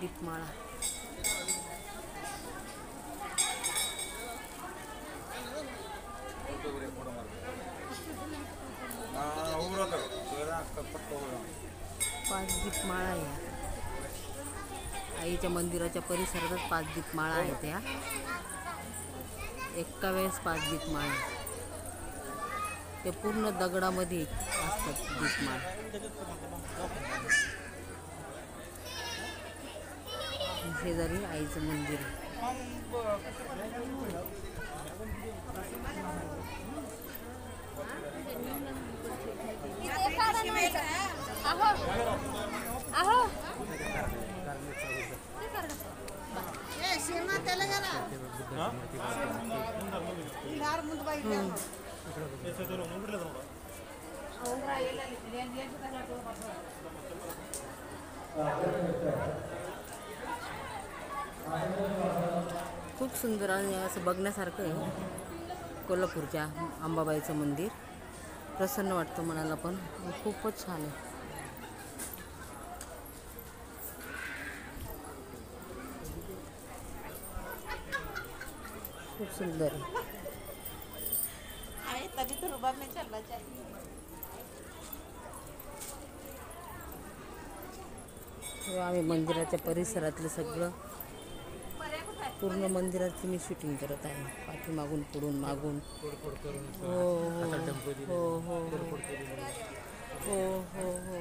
दीपमाळा. पाच दीपमाळा आहे. आईच्या मंदिराच्या परिसरातच पाच दीपमाळा आहेत. त्या एका वेळेस पाच दीपमाळा. ते पूर्ण दगडामध्ये असतात दीपमाळा. शेजारी आईचं मंदिर आहे. खूप सुंदर आणि असं बघण्यासारखं आहे कोल्हापूरच्या अंबाबाईचं मंदिर. प्रसन्न वाटतं मनाला पण. खूपच छान आहे. खूप सुंदर आहे. तभी तो रुबाब में चलना चाहिए. आम्ही मंदिराच्या परिसरातलं सगळं पूर्ण मंदिराची मी शूटिंग करत आहे. पाठीमागून पुढून मागून. हो हो हो हो हो हो हो.